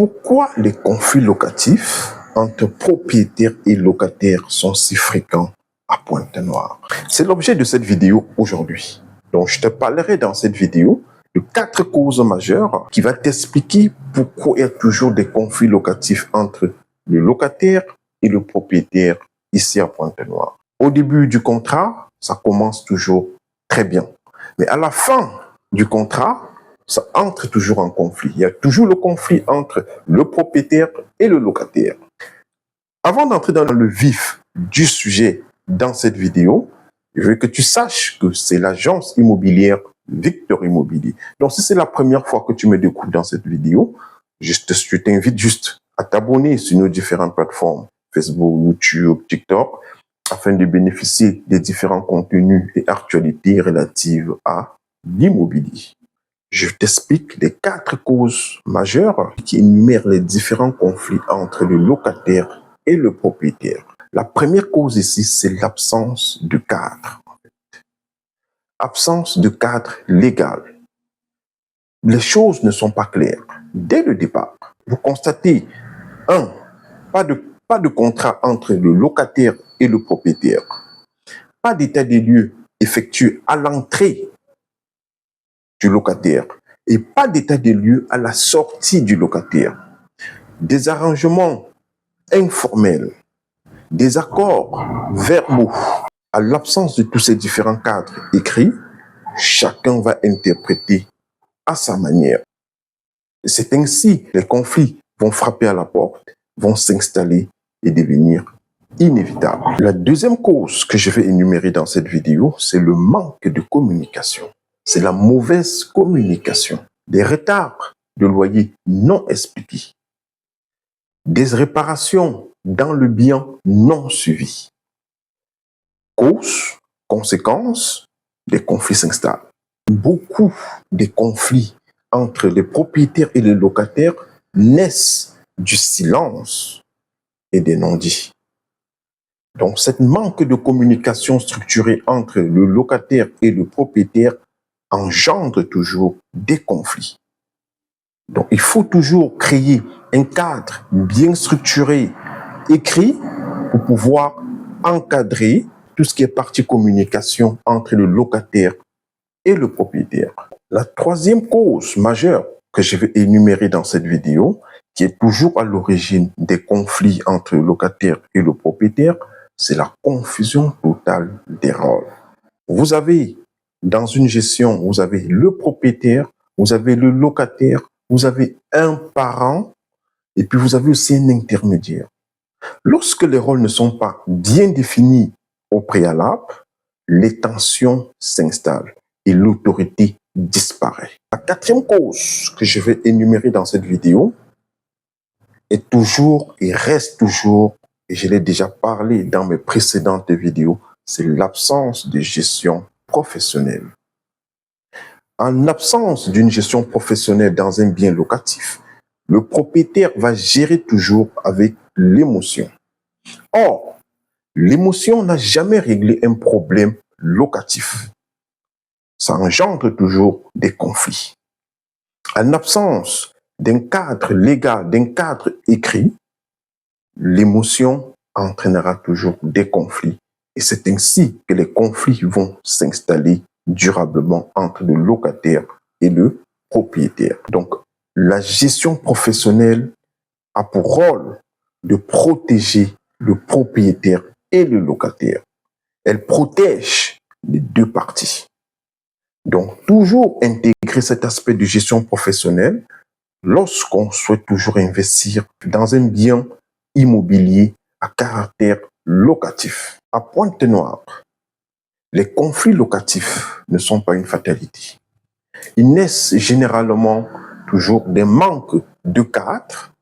Pourquoi les conflits locatifs entre propriétaires et locataires sont si fréquents à Pointe-Noire? C'est l'objet de cette vidéo aujourd'hui. Donc, je te parlerai dans cette vidéo de 4 causes majeures qui vont t'expliquer pourquoi il y a toujours des conflits locatifs entre le locataire et le propriétaire ici à Pointe-Noire. Au début du contrat, ça commence toujours très bien. Mais à la fin du contrat, ça entre toujours en conflit. Il y a toujours le conflit entre le propriétaire et le locataire. Avant d'entrer dans le vif du sujet dans cette vidéo, je veux que tu saches que c'est l'agence immobilière Victor Immobilier. Donc, si c'est la première fois que tu me découvres dans cette vidéo, je t'invite juste à t'abonner sur nos différentes plateformes, Facebook, YouTube, TikTok, afin de bénéficier des différents contenus et actualités relatives à l'immobilier. Je t'explique les 4 causes majeures qui énumèrent les différents conflits entre le locataire et le propriétaire. La première cause ici, c'est l'absence de cadre. Absence de cadre légal. Les choses ne sont pas claires. Dès le départ, vous constatez, pas de contrat entre le locataire et le propriétaire. Pas d'état des lieux effectué à l'entrée du locataire et pas d'état des lieux à la sortie du locataire. Des arrangements informels, des accords verbaux. À l'absence de tous ces différents cadres écrits, chacun va interpréter à sa manière. C'est ainsi que les conflits vont frapper à la porte, vont s'installer et devenir inévitables. La deuxième cause que je vais énumérer dans cette vidéo, c'est le manque de communication. C'est la mauvaise communication, des retards de loyer non expliqués, des réparations dans le bien non suivies. Cause, conséquence, des conflits s'installent. Beaucoup de conflits entre les propriétaires et les locataires naissent du silence et des non-dits. Donc, cette manque de communication structurée entre le locataire et le propriétaire engendre toujours des conflits. Donc, il faut toujours créer un cadre bien structuré, écrit, pour pouvoir encadrer tout ce qui est partie communication entre le locataire et le propriétaire. La troisième cause majeure que je vais énumérer dans cette vidéo, qui est toujours à l'origine des conflits entre le locataire et le propriétaire, c'est la confusion totale des rôles. Vous avez, dans une gestion, vous avez le propriétaire, vous avez le locataire, vous avez un parent, et puis vous avez aussi un intermédiaire. Lorsque les rôles ne sont pas bien définis au préalable, les tensions s'installent et l'autorité disparaît. La quatrième cause que je vais énumérer dans cette vidéo est toujours et reste toujours, et je l'ai déjà parlé dans mes précédentes vidéos, c'est l'absence de gestion professionnelle. En absence d'une gestion professionnelle dans un bien locatif, le propriétaire va gérer toujours avec l'émotion. Or, l'émotion n'a jamais réglé un problème locatif. Ça engendre toujours des conflits. En absence d'un cadre légal, d'un cadre écrit, l'émotion entraînera toujours des conflits. Et c'est ainsi que les conflits vont s'installer durablement entre le locataire et le propriétaire. Donc, la gestion professionnelle a pour rôle de protéger le propriétaire et le locataire. Elle protège les deux parties. Donc, toujours intégrer cet aspect de gestion professionnelle lorsqu'on souhaite toujours investir dans un bien immobilier à caractère locatif. À Pointe-Noire, les conflits locatifs ne sont pas une fatalité. Ils naissent généralement toujours des manques de cadre,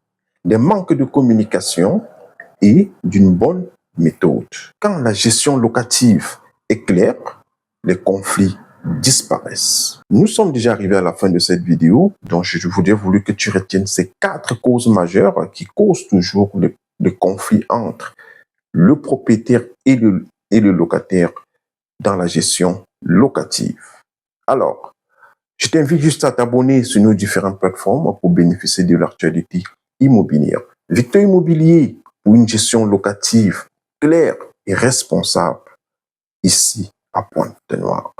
des manques de communication et d'une bonne méthode. Quand la gestion locative est claire, les conflits disparaissent. Nous sommes déjà arrivés à la fin de cette vidéo, donc je voudrais voulu que tu retiennes ces 4 causes majeures qui causent toujours le conflit entre le propriétaire et le locataire dans la gestion locative. Alors, je t'invite juste à t'abonner sur nos différentes plateformes pour bénéficier de l'actualité immobilière. Victor Immobilier, pour une gestion locative claire et responsable, ici à Pointe-Noire.